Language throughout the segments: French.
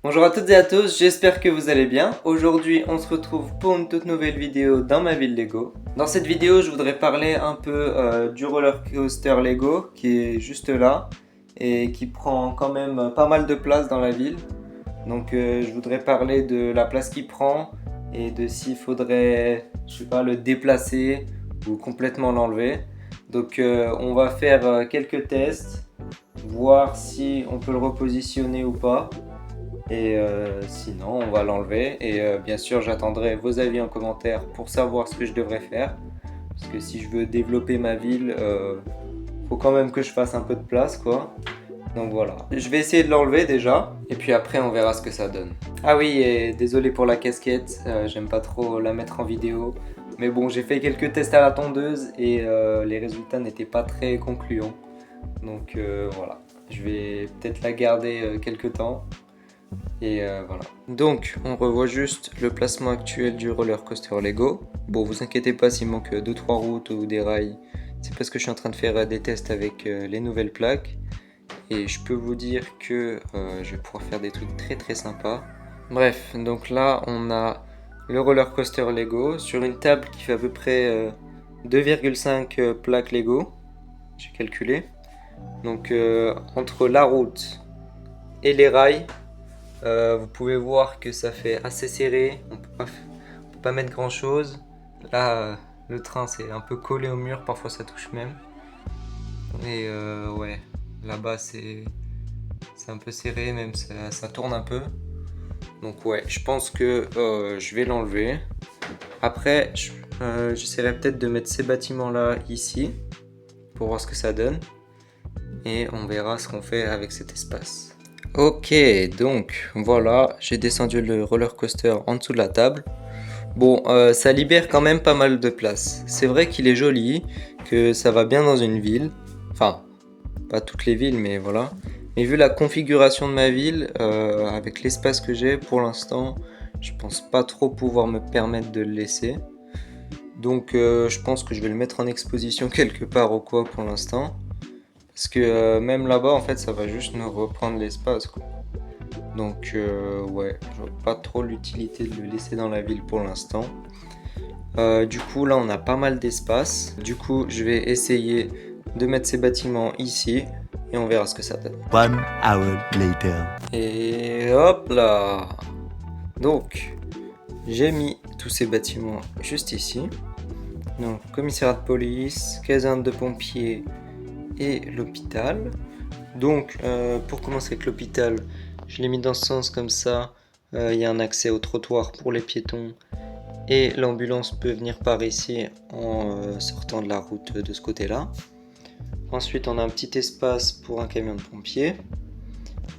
Bonjour à toutes et à tous, j'espère que vous allez bien. Aujourd'hui, on se retrouve pour une toute nouvelle vidéo dans ma ville Lego. Dans cette vidéo, je voudrais parler un peu du roller coaster Lego qui est juste là et qui prend quand même pas mal de place dans la ville. Donc, je voudrais parler de la place qu'il prend et de s'il faudrait, je sais pas, le déplacer ou complètement l'enlever. Donc, on va faire quelques tests, voir si on peut le repositionner ou pas. Et sinon, on va l'enlever. Et bien sûr, j'attendrai vos avis en commentaire pour savoir ce que je devrais faire. Parce que si je veux développer ma ville, faut quand même que je fasse un peu de place, quoi. Donc voilà. Je vais essayer de l'enlever déjà. Et puis après, on verra ce que ça donne. Ah oui, et désolé pour la casquette. J'aime pas trop la mettre en vidéo. Mais bon, j'ai fait quelques tests à la tondeuse et les résultats n'étaient pas très concluants. Donc voilà. Je vais peut-être la garder quelques temps. Et voilà. Donc, on revoit juste le placement actuel du roller coaster Lego. Bon, vous inquiétez pas s'il manque 2-3 routes ou des rails. C'est parce que je suis en train de faire des tests avec les nouvelles plaques. Et je peux vous dire que je vais pouvoir faire des trucs très très sympas. Bref, donc là, on a le roller coaster Lego sur une table qui fait à peu près 2,5 plaques Lego. J'ai calculé. Donc, entre la route et les rails, vous pouvez voir que ça fait assez serré, on peut pas mettre grand chose. Là, le train c'est un peu collé au mur, parfois ça touche même. Et ouais, là-bas c'est un peu serré, même ça tourne un peu. Donc ouais, je pense que je vais l'enlever. Après, j'essaierai peut-être de mettre ces bâtiments-là ici, pour voir ce que ça donne. Et on verra ce qu'on fait avec cet espace. Ok, donc voilà, j'ai descendu le roller coaster en dessous de la table. Bon, ça libère quand même pas mal de place. C'est vrai qu'il est joli, que ça va bien dans une ville. Enfin, pas toutes les villes, mais voilà. Mais vu la configuration de ma ville, avec l'espace que j'ai pour l'instant, je pense pas trop pouvoir me permettre de le laisser. Donc je pense que je vais le mettre en exposition quelque part ou quoi pour l'instant. Parce que même là-bas, en fait, ça va juste nous reprendre l'espace, quoi. Donc ouais, je vois pas trop l'utilité de le laisser dans la ville pour l'instant. Du coup, là, on a pas mal d'espace. Du coup, je vais essayer de mettre ces bâtiments ici et on verra ce que ça donne. 1 hour later. Et hop là! Donc, j'ai mis tous ces bâtiments juste ici. Donc, commissariat de police, caserne de pompiers et l'hôpital. Donc, pour commencer avec l'hôpital, je l'ai mis dans ce sens comme ça. Il y a un accès au trottoir pour les piétons et l'ambulance peut venir par ici en sortant de la route de ce côté-là. Ensuite, on a un petit espace pour un camion de pompiers.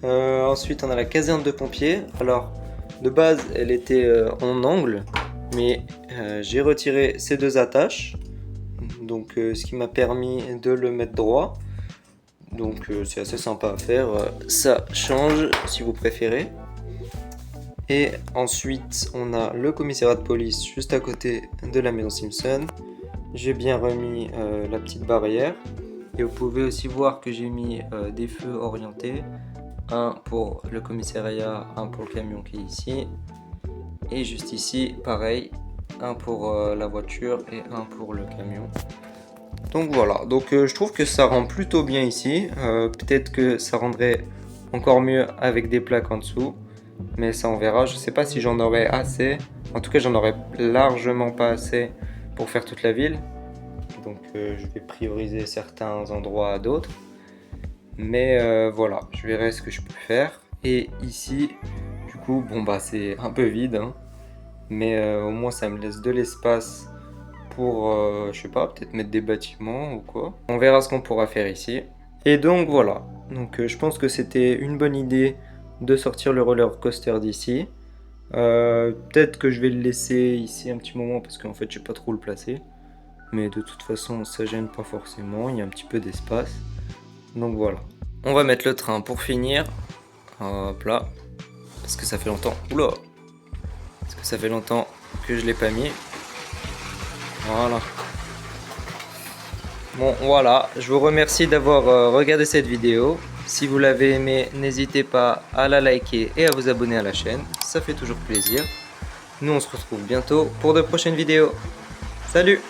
Ensuite, on a la caserne de pompiers. Alors, de base, elle était en angle, mais j'ai retiré ces deux attaches. Donc, ce qui m'a permis de le mettre droit. Donc c'est assez sympa à faire, ça change si vous préférez. Et ensuite on a le commissariat de police juste à côté de la maison Simpson. J'ai bien remis la petite barrière. Et vous pouvez aussi voir que j'ai mis des feux orientés. Un pour le commissariat, un pour le camion qui est ici. Et juste ici, pareil, un pour la voiture et un pour le camion. Donc voilà, donc je trouve que ça rend plutôt bien ici. Peut-être que ça rendrait encore mieux avec des plaques en dessous. Mais ça on verra, je sais pas si j'en aurais assez. En tout cas j'en aurais largement pas assez pour faire toute la ville. Donc je vais prioriser certains endroits à d'autres. Mais voilà, je verrai ce que je peux faire. Et ici, du coup, bon bah c'est un peu vide. Hein. Mais au moins ça me laisse de l'espace pour, je sais pas, peut-être mettre des bâtiments ou quoi. On verra ce qu'on pourra faire ici. Et donc voilà, donc je pense que c'était une bonne idée de sortir le roller coaster d'ici. Peut-être que je vais le laisser ici un petit moment parce qu'en fait je sais pas trop le placer. Mais de toute façon ça gêne pas forcément, il y a un petit peu d'espace. Donc voilà. On va mettre le train pour finir. Hop là. Parce que ça fait longtemps. Oula. Parce que ça fait longtemps que je l'ai pas mis. Voilà. Bon voilà, je vous remercie d'avoir regardé cette vidéo. Si vous l'avez aimé, n'hésitez pas à la liker et à vous abonner à la chaîne, ça fait toujours plaisir. Nous on se retrouve bientôt pour de prochaines vidéos. Salut!